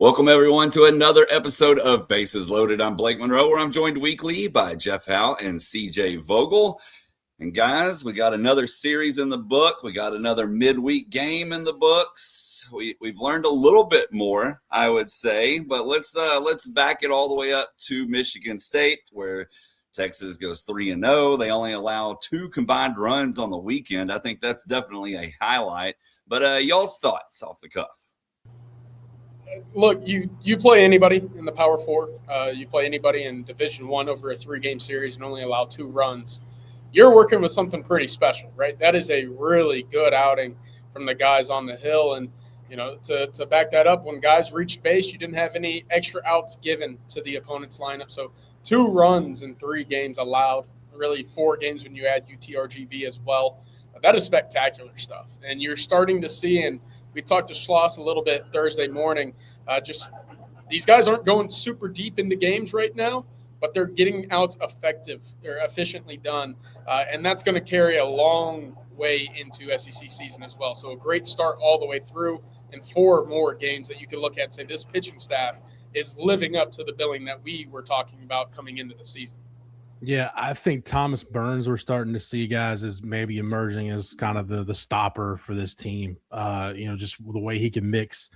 Welcome, everyone, to another episode of Bases Loaded. I'm Blake Munroe, where I'm joined weekly by Jeff Howe and CJ Vogel. And guys, we got another series in the book. We got another midweek game in the books. We've learned a little bit more, I would say, but let's back it all the way up to Michigan State, where Texas goes 3-0. They only allow 2 combined runs on the weekend. I think that's definitely a highlight. But y'all's thoughts off the cuff. Look, you play anybody in the Power Four. You play anybody in Division I over a 3-game series and only allow 2 runs. You're working with something pretty special, right? That is a really good outing from the guys on the hill. And, you know, to back that up, when guys reached base, you didn't have any extra outs given to the opponent's lineup. So 2 runs in 3 games allowed, really 4 games when you add UTRGV as well. That is spectacular stuff. And you're starting to see, and we talked to Schloss a little bit Thursday morning. Just these guys aren't going super deep into games right now, but they're getting outs efficiently done, and that's going to carry a long way into SEC season as well. So a great start all the way through, and 4 more games that you can look at and say this pitching staff is living up to the billing that we were talking about coming into the season. Yeah, I think Thomas Burns, we're starting to see, guys, is maybe emerging as kind of the stopper for this team. Just the way he can mix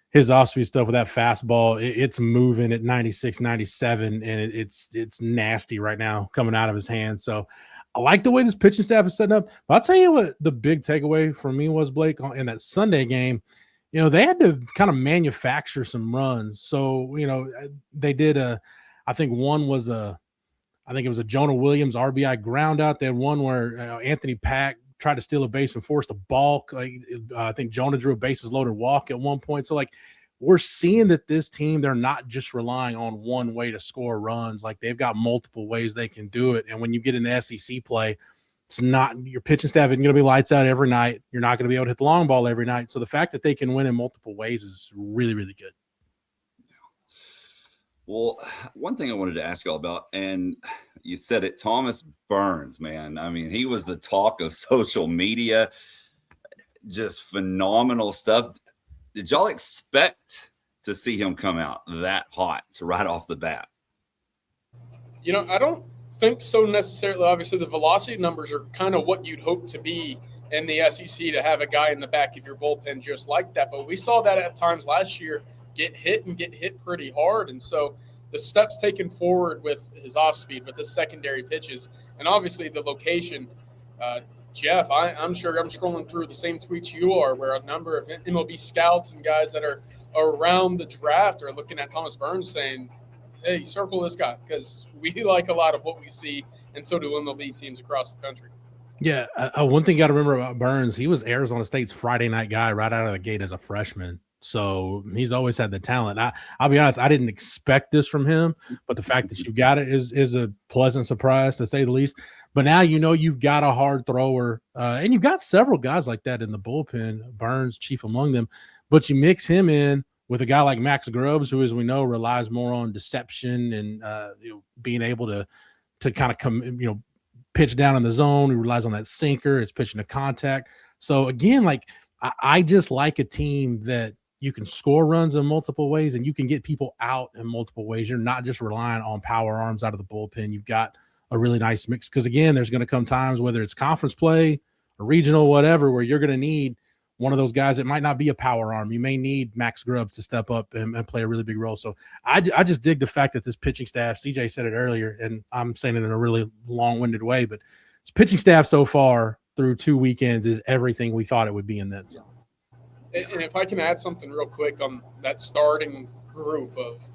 his off-speed stuff with that fastball. It's moving at 96, 97, and it's nasty right now coming out of his hands. So I like the way this pitching staff is setting up. But I'll tell you what the big takeaway for me was, Blake, in that Sunday game. You know, they had to kind of manufacture some runs. So, you know, they did I think it was a Jonah Williams RBI ground out. They had one where Anthony Pack tried to steal a base and forced a balk. I think Jonah drew a bases loaded walk at one point. So, we're seeing that this team, they're not just relying on one way to score runs. They've got multiple ways they can do it. And when you get into SEC play, it's not – your pitching staff isn't going to be lights out every night. You're not going to be able to hit the long ball every night. So the fact that they can win in multiple ways is really, really good. Well, one thing I wanted to ask y'all about, and you said it, Thomas Burns, man. I mean, he was the talk of social media, just phenomenal stuff. Did y'all expect to see him come out that hot right off the bat? You know, I don't think so necessarily. Obviously, the velocity numbers are kind of what you'd hope to be in the SEC, to have a guy in the back of your bullpen just like that. But we saw that at times last year get hit pretty hard. And so the steps taken forward with his off speed, with his secondary pitches, and obviously the location, Jeff, I'm sure I'm scrolling through the same tweets you are, where a number of MLB scouts and guys that are around the draft are looking at Thomas Burns saying, hey, circle this guy, because we like a lot of what we see, and so do MLB teams across the country. Yeah, one thing you got to remember about Burns, he was Arizona State's Friday night guy right out of the gate as a freshman. So he's always had the talent. I'll be honest, I didn't expect this from him, but the fact that you got it is a pleasant surprise, to say the least. But now you know you've got a hard thrower, and you've got several guys like that in the bullpen, Burns chief among them. But you mix him in with a guy like Max Grubbs, who, as we know, relies more on deception and being able to kind of come, pitch down in the zone. He relies on that sinker. It's pitching to contact. So again, I just like a team that you can score runs in multiple ways and you can get people out in multiple ways. You're not just relying on power arms out of the bullpen. You've got a really nice mix, because again, there's going to come times, whether it's conference play or regional, whatever, where you're going to need one of those guys that might not be a power arm. You may need Max Grubbs to step up and play a really big role. So I just dig the fact that this pitching staff, CJ said it earlier, and I'm saying it in a really long-winded way, but this pitching staff so far through 2 weekends is everything we thought it would be in that zone. And if I can add something real quick on that starting group of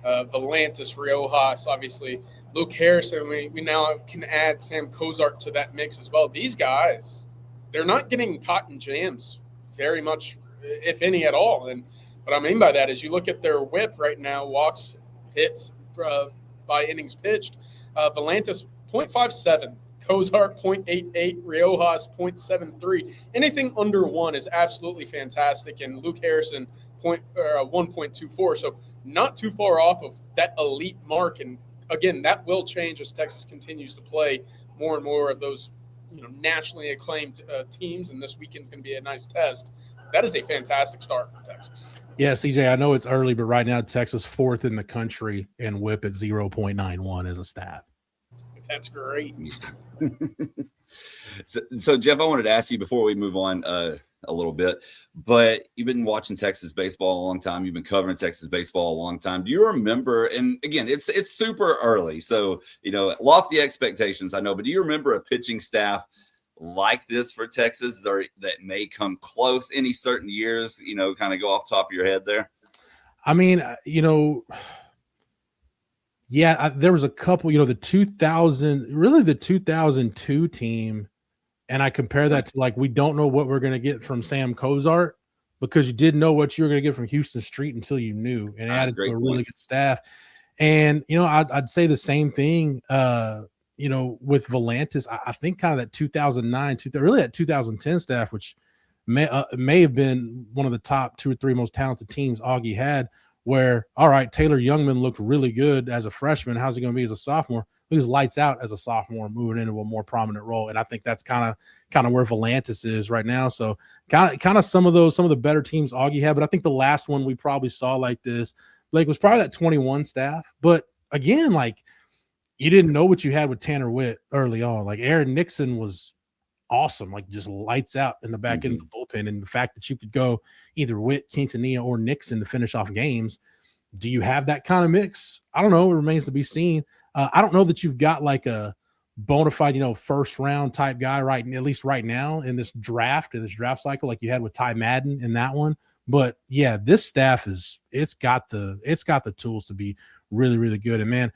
Volantis, Riojas, obviously Luke Harrison, we now can add Sam Cozart to that mix as well. These guys, they're not getting caught in jams very much, if any at all. And what I mean by that is you look at their whip right now, walks, hits by innings pitched. Volantis, 0.57. Cozart, 0.88. Riojas, 0.73. Anything under 1 is absolutely fantastic. And Luke Harrison, 1.24. So not too far off of that elite mark. And, again, that will change as Texas continues to play more and more of those nationally acclaimed teams. And this weekend's going to be a nice test. That is a fantastic start for Texas. Yeah, CJ, I know it's early, but right now Texas 4th in the country and whip at 0.91 as a stat. That's great. So, Jeff, I wanted to ask you before we move on a little bit, but you've been watching Texas baseball a long time. You've been covering Texas baseball a long time. Do you remember, and again, it's super early, so, lofty expectations, I know, but do you remember a pitching staff like this for Texas that may come close any certain years, kind of go off the top of your head there? I mean, yeah, there was a couple, the 2002 team. And I compare that to we don't know what we're going to get from Sam Cozart because you didn't know what you were going to get from Houston Street until you knew, and added to a really good staff. And, I'd say the same thing, with Volantis. I think kind of that 2009, really that 2010 staff, which may have been one of the top 2 or 3 most talented teams Augie had, where, all right, Taylor Youngman looked really good as a freshman. How's he going to be as a sophomore? He was lights out as a sophomore, moving into a more prominent role. And I think that's kind of where Volantis is right now. So kind of some of the better teams Augie had. But I think the last one we probably saw like this, was probably that 21 staff. But again, you didn't know what you had with Tanner Witt early on. Aaron Nixon was awesome, just lights out in the back end of the bullpen. And the fact that you could go either Witt, Quintanilla, or Nixon to finish off games, do you have that kind of mix? I don't know. It remains to be seen. I don't know that you've got a bona fide, first round type guy at least right now in this draft cycle, like you had with Ty Madden in that one. But yeah, this staff it's got the tools to be really, really good. And man,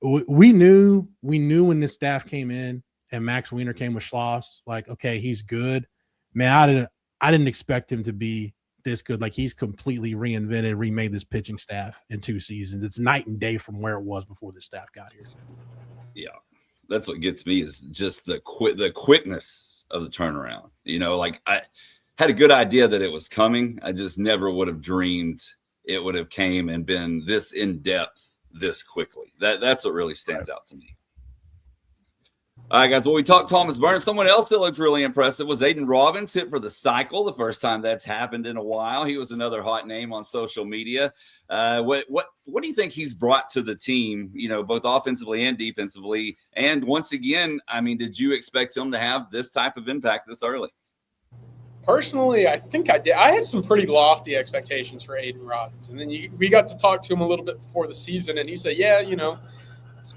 we knew when this staff came in and Max Wiener came with Schloss, okay, he's good. Man, I didn't expect him to be this good. He's completely remade this pitching staff in 2 seasons. It's night and day from where it was before this staff got here. Yeah, that's what gets me is just the quickness of the turnaround. I had a good idea that it was coming. I just never would have dreamed it would have came and been this in depth this quickly. That's what really stands out to me. All right, guys. Well, we talked Thomas Burns. Someone else that looked really impressive was Aiden Robbins, hit for the cycle. The first time that's happened in a while. He was another hot name on social media. What do you think he's brought to the team? Both offensively and defensively. And once again, I mean, did you expect him to have this type of impact this early? Personally, I think I did. I had some pretty lofty expectations for Aiden Robbins, and then we got to talk to him a little bit before the season, and he said, "Yeah,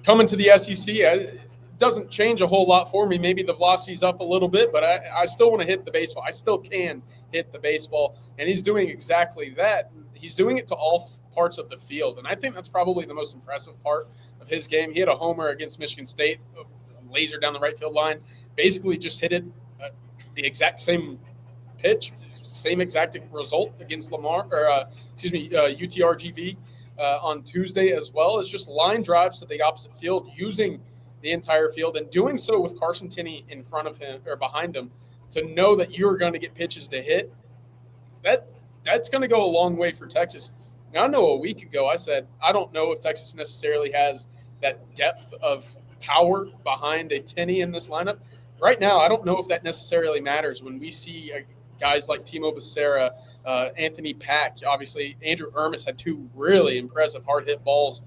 coming to the SEC." Doesn't change a whole lot for me. Maybe the velocity's up a little bit, but I still want to hit the baseball. I still can hit the baseball, and he's doing exactly that. He's doing it to all parts of the field, and I think that's probably the most impressive part of his game. He hit a homer against Michigan State, a laser down the right field line, basically just hit it the exact same pitch, same exact result against Lamar, UTRGV on Tuesday as well. It's just line drives to the opposite field using the entire field, and doing so with Carson Tinney in front of him or behind him, to know that you're going to get pitches to hit, that's going to go a long way for Texas. Now, I know a week ago I said I don't know if Texas necessarily has that depth of power behind a Tinney in this lineup. Right now, I don't know if that necessarily matters when we see guys like Timo Becerra, Anthony Pack. Obviously, Andrew Ermis had 2 really impressive hard hit balls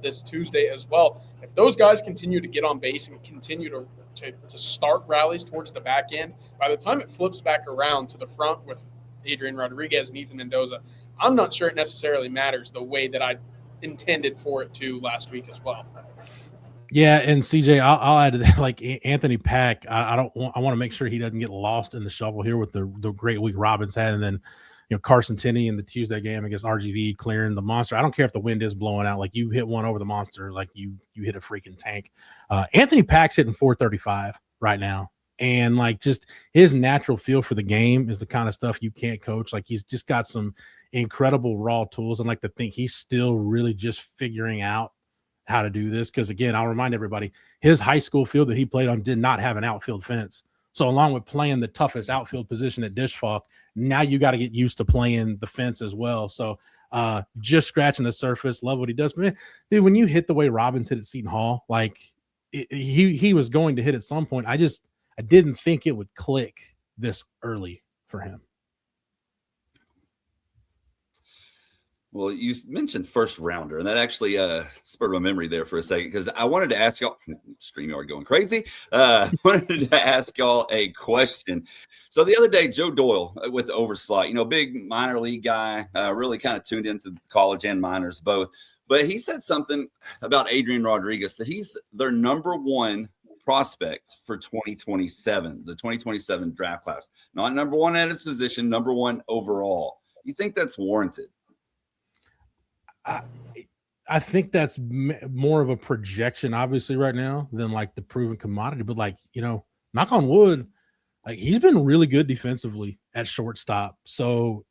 this Tuesday as well. If those guys continue to get on base and continue to start rallies towards the back end, by the time it flips back around to the front with Adrian Rodriguez and Ethan Mendoza, I'm not sure it necessarily matters the way that I intended for it to last week as well. Yeah, and CJ, I'll add to that. Anthony Pack, I want to make sure he doesn't get lost in the shuffle here with the great week Robbins had, and then Carson Tinney in the Tuesday game against RGV clearing the monster. I don't care if the wind is blowing out. You hit one over the monster, you hit a freaking tank. Anthony Pack's hitting 435 right now. And just his natural feel for the game is the kind of stuff you can't coach. He's just got some incredible raw tools. And to think he's still really just figuring out how to do this. Because again, I'll remind everybody, his high school field that he played on did not have an outfield fence. So along with playing the toughest outfield position at Disch-Falk, now you got to get used to playing the fence as well. So just scratching the surface, love what he does. But man, dude, when you hit the way Robbins hit at Seton Hall, he was going to hit at some point. I didn't think it would click this early for him. Well, you mentioned first rounder, and that actually spurred my memory there for a second because I wanted to ask y'all. StreamYard going crazy. Wanted to ask y'all a question. So the other day, Joe Doyle with the Overslot, big minor league guy, really kind of tuned into college and minors both. But he said something about Adrian Rodriguez, that he's their number one prospect for 2027, the 2027 draft class. Not number one at his position, number one overall. You think that's warranted? I think that's more of a projection, obviously, right now than like the proven commodity. But knock on wood, he's been really good defensively at shortstop. So,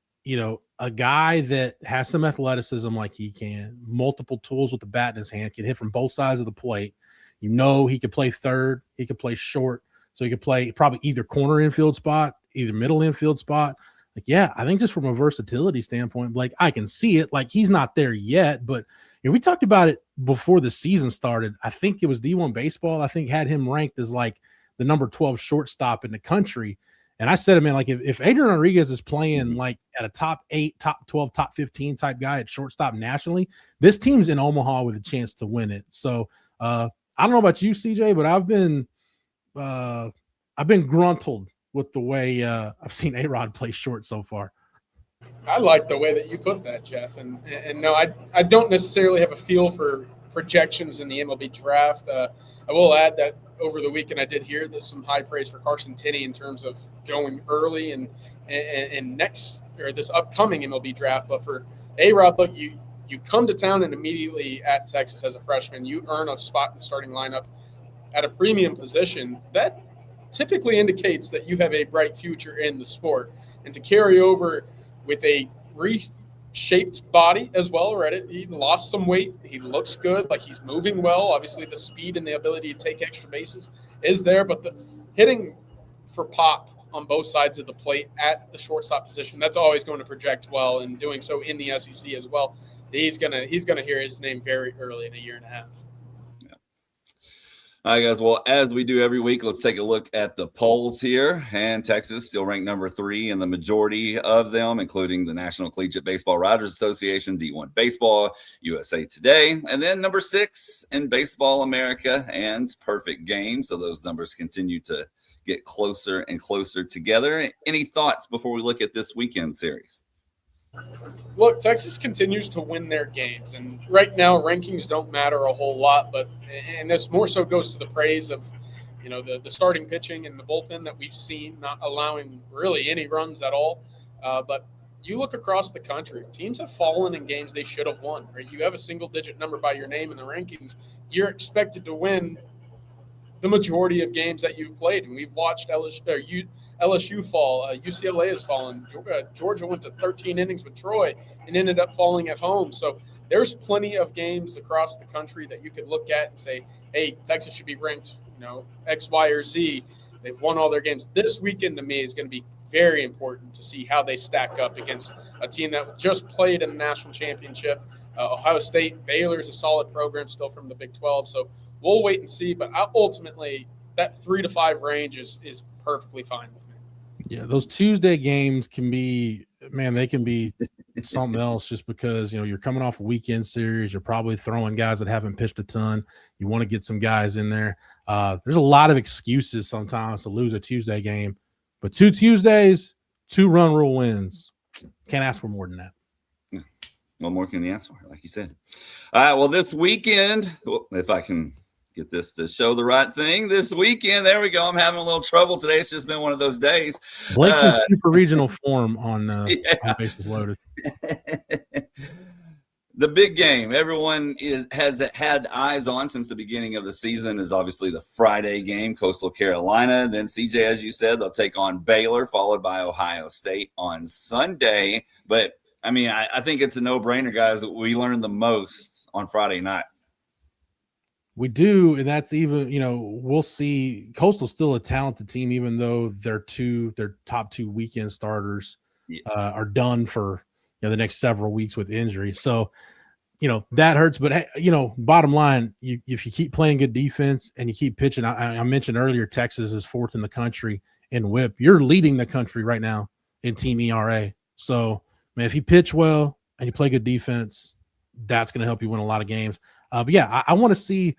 a guy that has some athleticism like he can, multiple tools with the bat in his hand, can hit from both sides of the plate. He could play third, he could play short, so he could play probably either corner infield spot, either middle infield spot. I think just from a versatility standpoint, I can see it. He's not there yet, but we talked about it before the season started. I think it was D1 Baseball. I think had him ranked as the number 12 shortstop in the country. And I said, man, if Adrian Rodriguez is playing at a top 8, top 12, top 15 type guy at shortstop nationally, this team's in Omaha with a chance to win it. So I don't know about you, CJ, but I've been gruntled with the way I've seen A-Rod play short so far. I like the way that you put that, Jeff. And no, I don't necessarily have a feel for projections in the MLB draft. I will add that over the weekend I did hear that some high praise for Carson Tinney in terms of going early and next or this upcoming MLB draft. But for A-Rod, look, you come to town and immediately at Texas as a freshman, you earn a spot in the starting lineup at a premium position. That typically indicates that you have a bright future in the sport. And to carry over with a reshaped body as well, right? He lost some weight. He looks good. He's moving well. Obviously, the speed and the ability to take extra bases is there, but the hitting for pop on both sides of the plate at the shortstop position, that's always going to project well, and doing so in the SEC as well. He's gonna hear his name very early in a year and a half. All right, guys. Well, as we do every week, let's take a look at the polls here. And Texas still ranked number 3 in the majority of them, including the National Collegiate Baseball Writers Association, D1 Baseball, USA Today, and then number 6 in Baseball America and Perfect Game. So those numbers continue to get closer and closer together. Any thoughts before we look at this weekend series? Look, Texas continues to win their games, and right now rankings don't matter a whole lot, and this more so goes to the praise of, the starting pitching and the bullpen that we've seen, not allowing really any runs at all. But you look across the country, teams have fallen in games they should have won, right? You have a single-digit number by your name in the rankings. You're expected to win the majority of games that you've played, and we've watched LSU fall. UCLA has fallen. Georgia went to 13 innings with Troy and ended up falling at home. So there's plenty of games across the country that you could look at and say, hey, Texas should be ranked, X, Y, or Z. They've won all their games. This weekend, to me, is going to be very important to see how they stack up against a team that just played in the national championship. Ohio State, Baylor's a solid program still from the Big 12. So we'll wait and see. But ultimately, that 3 to 5 range is perfectly fine with me. Yeah, those Tuesday games can be, they can be something else just because, you're coming off a weekend series. You're probably throwing guys that haven't pitched a ton. You want to get some guys in there. There's a lot of excuses sometimes to lose a Tuesday game, but 2 Tuesdays, 2 run rule wins. Can't ask for more than that. What more can you ask for, like you said? All right, well, this weekend, if I can get this to show the right thing, this weekend, there we go. I'm having a little trouble today. It's just been one of those days. Blake's in super regional form on Bases Loaded. The big game everyone has had eyes on since the beginning of the season is obviously the Friday game, Coastal Carolina. Then, CJ, as you said, they'll take on Baylor, followed by Ohio State on Sunday. But, I think it's a no-brainer, guys. We learned the most on Friday night. We do, and that's even, we'll see. Coastal's still a talented team, even though their top 2 weekend starters are done for the next several weeks with injury. So, that hurts. But, bottom line, if you keep playing good defense and you keep pitching, I mentioned earlier Texas is 4th in the country in WHIP. You're leading the country right now in team ERA. So, man, if you pitch well and you play good defense, that's going to help you win a lot of games. But yeah, I want to see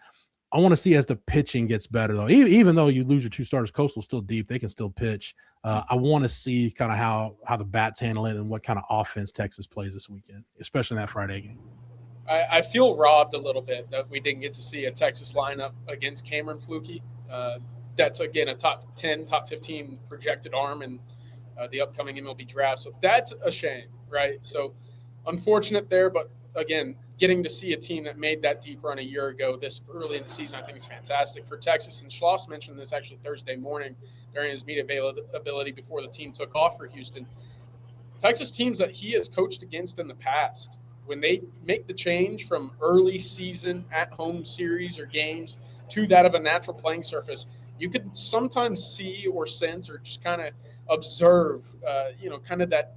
as the pitching gets better, though. Even though you lose your 2 starters, Coastal's still deep; they can still pitch. I want to see kind of how the bats handle it and what kind of offense Texas plays this weekend, especially in that Friday game. I feel robbed a little bit that we didn't get to see a Texas lineup against Cameron Flukie. That's, again, a top 10, top 15 projected arm in the upcoming MLB draft. So that's a shame, right? So unfortunate there, but, again, getting to see a team that made that deep run a year ago this early in the season, I think is fantastic for Texas. And Schloss mentioned this actually Thursday morning during his media availability before the team took off for Houston. Texas teams that he has coached against in the past, when they make the change from early season at-home series or games to that of a natural playing surface, you could sometimes see or sense or just kind of observe, kind of that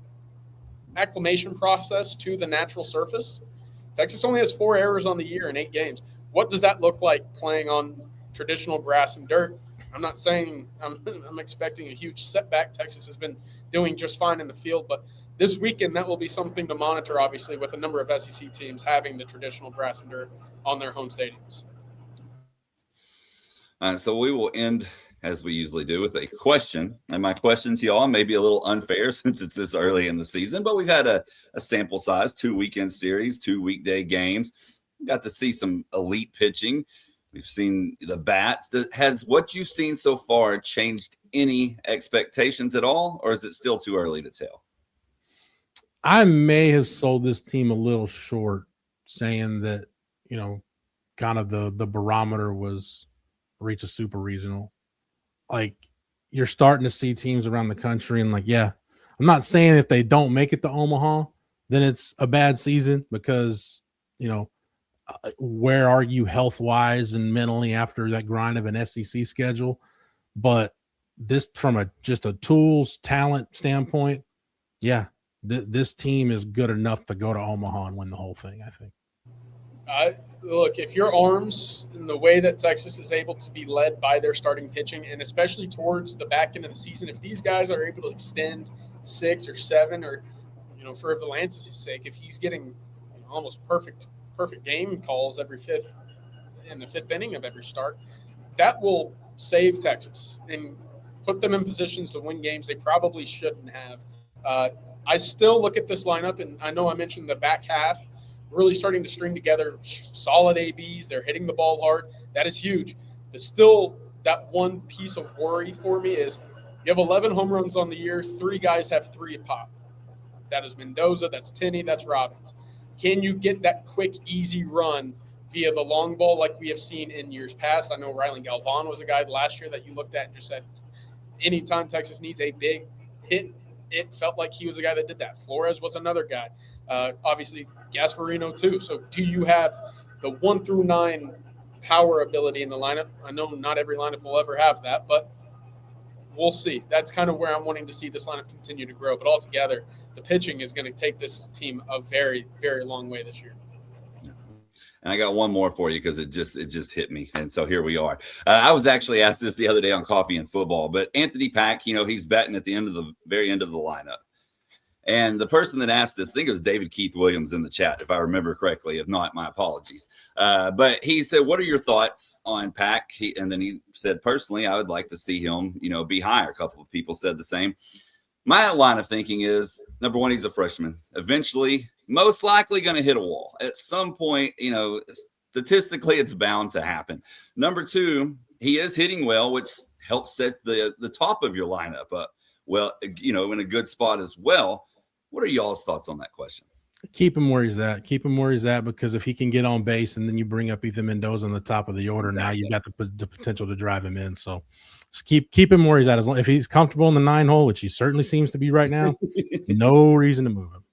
acclimation process to the natural surface. Texas only has 4 errors on the year in 8 games. What does that look like playing on traditional grass and dirt? I'm not saying I'm expecting a huge setback. Texas has been doing just fine in the field, but this weekend that will be something to monitor, obviously, with a number of SEC teams having the traditional grass and dirt on their home stadiums. So we will end, as we usually do, with a question. And my question to y'all may be a little unfair since it's this early in the season, but we've had a sample size, 2 weekend series, 2 weekday games. We got to see some elite pitching. We've seen the bats. Has what you've seen so far changed any expectations at all, or is it still too early to tell? I may have sold this team a little short, saying that, kind of the barometer was reach a super regional. Like, you're starting to see teams around the country, and I'm not saying if they don't make it to Omaha, then it's a bad season because, where are you health-wise and mentally after that grind of an SEC schedule? But this, from just a tools, talent standpoint, this team is good enough to go to Omaha and win the whole thing, I think. Look, if your arms and the way that Texas is able to be led by their starting pitching, and especially towards the back end of the season, if these guys are able to extend 6 or 7, or, for Valance's sake, if he's getting almost perfect game calls in the 5th inning of every start, that will save Texas and put them in positions to win games they probably shouldn't have. I still look at this lineup, and I know I mentioned the back half really starting to string together solid ABs. They're hitting the ball hard. That is huge. Still, that one piece of worry for me is you have 11 home runs on the year. 3 guys have 3 a pop. That is Mendoza, that's Tenney, that's Robbins. Can you get that quick, easy run via the long ball like we have seen in years past? I know Rylan Galvan was a guy last year that you looked at and just said, anytime Texas needs a big hit, it felt like he was a guy that did that. Flores was another guy. Obviously, Gasparino too. So do you have the 1 through 9 power ability in the lineup? I know not every lineup will ever have that, but we'll see. That's kind of where I'm wanting to see this lineup continue to grow. But altogether, the pitching is going to take this team a very, very long way this year. And I got one more for you because it just hit me. And so here we are. I was actually asked this the other day on Coffee and Football, but Anthony Pack, he's batting at the very end of the lineup. And the person that asked this, I think it was David Keith Williams in the chat, if I remember correctly. If not, my apologies. But he said, what are your thoughts on Pack? And then he said, personally, I would like to see him, be higher. A couple of people said the same. My line of thinking is, number one, he's a freshman. Eventually, most likely going to hit a wall. At some point, statistically, it's bound to happen. Number two, he is hitting well, which helps set the top of your lineup up well, in a good spot as well. What are y'all's thoughts on that question? Keep him where he's at. Keep him where he's at, because if he can get on base and then you bring up Ethan Mendoza on the top of the order, exactly. Now you've got the potential to drive him in. So just keep him where he's at. As long if he's comfortable in the 9 hole, which he certainly seems to be right now, no reason to move him.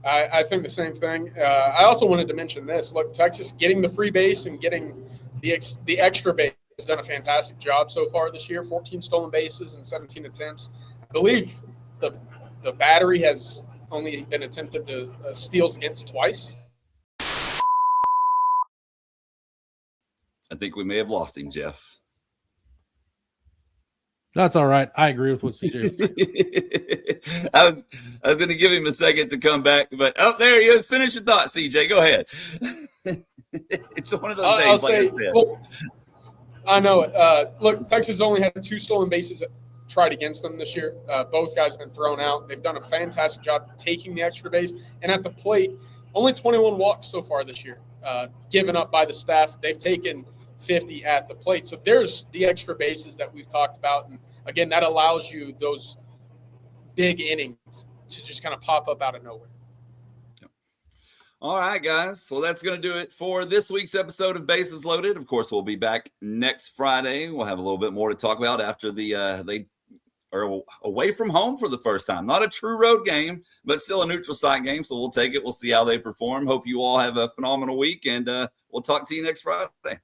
I think the same thing. I also wanted to mention this. Look, Texas getting the free base and getting the extra base has done a fantastic job so far this year. 14 stolen bases and 17 attempts. I believe the battery has only been attempted to steals against twice. I think we may have lost him, Jeff. That's all right. I agree with what CJ was saying. I was going to give him a second to come back, but there he is. Finish your thought, CJ. Go ahead. It's one of those days, like I said. Well, I know it. Look, Texas only had 2 stolen bases tried against them this year. Both guys have been thrown out. They've done a fantastic job taking the extra base. And at the plate, only 21 walks so far this year, given up by the staff. They've taken 50 at the plate. So there's the extra bases that we've talked about. And, again, that allows you those big innings to just kind of pop up out of nowhere. All right, guys. Well, that's going to do it for this week's episode of Bases Loaded. Of course, we'll be back next Friday. We'll have a little bit more to talk about after they are away from home for the first time. Not a true road game, but still a neutral site game. So we'll take it. We'll see how they perform. Hope you all have a phenomenal week, and we'll talk to you next Friday.